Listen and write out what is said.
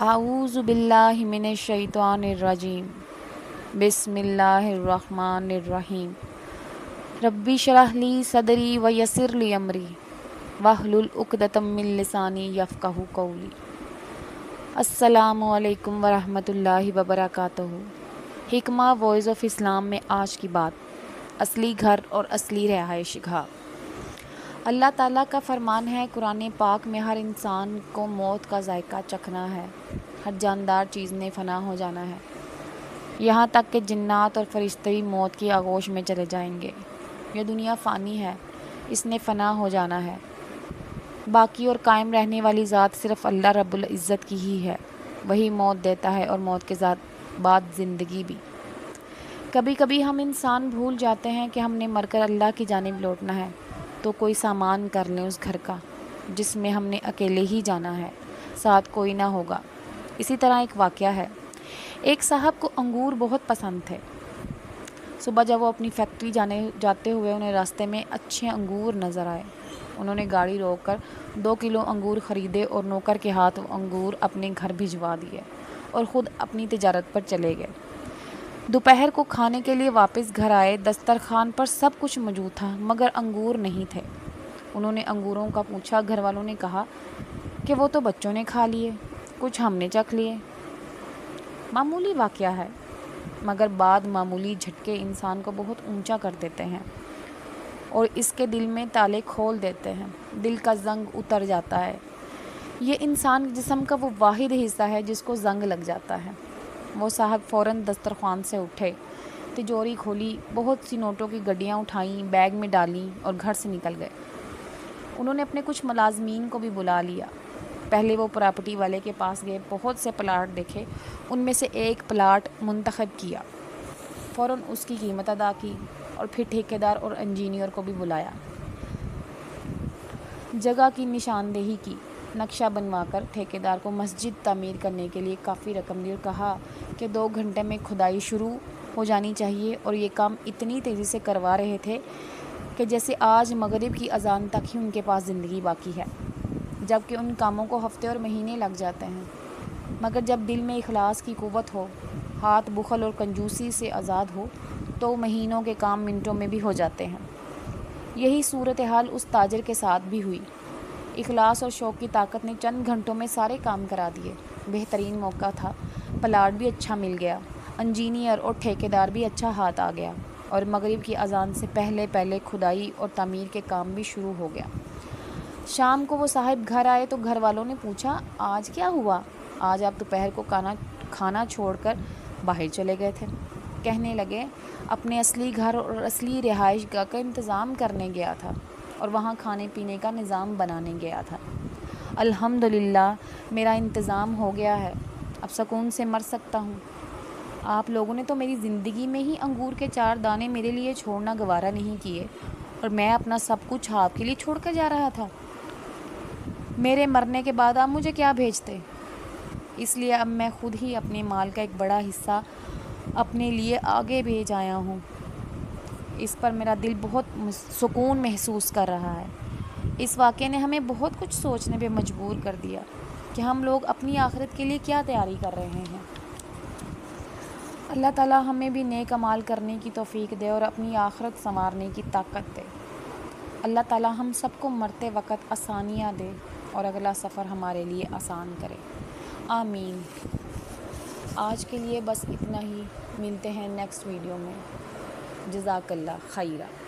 اعوذ باللہ من الشیطان الرجیم بسم اللہ الرحمن الرحیم ربی اشرح لی صدری ویسر لی امری واحلل عقدۃ من لسانی یفقہوا قولی۔ السلام علیکم ورحمۃ اللہ وبرکاتہ۔ حکمہ وائس آف اسلام میں آج کی بات، اصلی گھر اور اصلی رہائش گاہ۔ اللہ تعالیٰ کا فرمان ہے قرآن پاک میں، ہر انسان کو موت کا ذائقہ چکھنا ہے، ہر جاندار چیز نے فنا ہو جانا ہے، یہاں تک کہ جنات اور فرشتے بھی موت کی آغوش میں چلے جائیں گے۔ یہ دنیا فانی ہے، اس نے فنا ہو جانا ہے۔ باقی اور قائم رہنے والی ذات صرف اللہ رب العزت کی ہی ہے، وہی موت دیتا ہے اور موت کے بعد زندگی بھی۔ کبھی کبھی ہم انسان بھول جاتے ہیں کہ ہم نے مر کر اللہ کی جانب لوٹنا ہے، تو کوئی سامان کر لیں اس گھر کا جس میں ہم نے اکیلے ہی جانا ہے، ساتھ کوئی نہ ہوگا۔ اسی طرح ایک واقعہ ہے، ایک صاحب کو انگور بہت پسند تھے۔ صبح جب وہ اپنی فیکٹری جاتے ہوئے انہیں راستے میں اچھے انگور نظر آئے، انہوں نے گاڑی روک کر 2 کلو انگور خریدے اور نوکر کے ہاتھ انگور اپنے گھر بھجوا دیے اور خود اپنی تجارت پر چلے گئے۔ دوپہر کو کھانے کے لیے واپس گھر آئے، دسترخوان پر سب کچھ موجود تھا مگر انگور نہیں تھے۔ انہوں نے انگوروں کا پوچھا، گھر والوں نے کہا کہ وہ تو بچوں نے کھا لیے، کچھ ہم نے چکھ لیے۔ معمولی واقعہ ہے مگر بعد معمولی جھٹکے انسان کو بہت اونچا کر دیتے ہیں اور اس کے دل میں تالے کھول دیتے ہیں، دل کا زنگ اتر جاتا ہے۔ یہ انسان جسم کا وہ واحد حصہ ہے جس کو زنگ لگ جاتا ہے۔ وہ صاحب فوراً دسترخوان سے اٹھے، تجوری کھولی، بہت سی نوٹوں کی گڈیاں اٹھائیں، بیگ میں ڈالیں اور گھر سے نکل گئے۔ انہوں نے اپنے کچھ ملازمین کو بھی بلا لیا۔ پہلے وہ پراپرٹی والے کے پاس گئے، بہت سے پلاٹ دیکھے، ان میں سے ایک پلاٹ منتخب کیا، فوراً اس کی قیمت ادا کی اور پھر ٹھیکیدار اور انجینئر کو بھی بلایا، جگہ کی نشاندہی کی، نقشہ بنوا کر ٹھیکیدار کو مسجد تعمیر کرنے کے لیے کافی رقم دی اور کہا کہ 2 گھنٹے میں کھدائی شروع ہو جانی چاہیے، اور یہ کام اتنی تیزی سے کروا رہے تھے کہ جیسے آج مغرب کی اذان تک ہی ان کے پاس زندگی باقی ہے، جبکہ ان کاموں کو ہفتے اور مہینے لگ جاتے ہیں۔ مگر جب دل میں اخلاص کی قوت ہو، ہاتھ بخل اور کنجوسی سے آزاد ہو، تو مہینوں کے کام منٹوں میں بھی ہو جاتے ہیں۔ یہی صورتحال اس تاجر کے ساتھ بھی ہوئی۔ اخلاص اور شوق کی طاقت نے چند گھنٹوں میں سارے کام کرا دیے۔ بہترین موقع تھا، پلاٹ بھی اچھا مل گیا، انجینئر اور ٹھیکیدار بھی اچھا ہاتھ آ گیا، اور مغرب کی اذان سے پہلے کھدائی اور تعمیر کے کام بھی شروع ہو گیا۔ شام کو وہ صاحب گھر آئے تو گھر والوں نے پوچھا، آج کیا ہوا؟ آج آپ دوپہر کو کھانا چھوڑ کر باہر چلے گئے تھے۔ کہنے لگے، اپنے اصلی گھر اور اصلی رہائش گاہ کا انتظام کرنے گیا تھا اور وہاں کھانے پینے کا نظام بنانے گیا تھا۔ الحمدللہ میرا انتظام ہو گیا ہے، اب سکون سے مر سکتا ہوں۔ آپ لوگوں نے تو میری زندگی میں ہی انگور کے 4 دانے میرے لیے چھوڑنا گوارا نہیں کیے، اور میں اپنا سب کچھ آپ کے لیے چھوڑ کر جا رہا تھا۔ میرے مرنے کے بعد آپ مجھے کیا بھیجتے؟ اس لیے اب میں خود ہی اپنے مال کا ایک بڑا حصہ اپنے لیے آگے بھیج آیا ہوں۔ اس پر میرا دل بہت سکون محسوس کر رہا ہے۔ اس واقعے نے ہمیں بہت کچھ سوچنے پہ مجبور کر دیا کہ ہم لوگ اپنی آخرت کے لیے کیا تیاری کر رہے ہیں۔ اللہ تعالیٰ ہمیں بھی نیک اعمال کرنے کی توفیق دے اور اپنی آخرت سنوارنے کی طاقت دے۔ اللہ تعالیٰ ہم سب کو مرتے وقت آسانیاں دے اور اگلا سفر ہمارے لیے آسان کرے، آمین۔ آج کے لیے بس اتنا ہی، ملتے ہیں نیکسٹ ویڈیو میں۔ جزاک اللہ خیرہ۔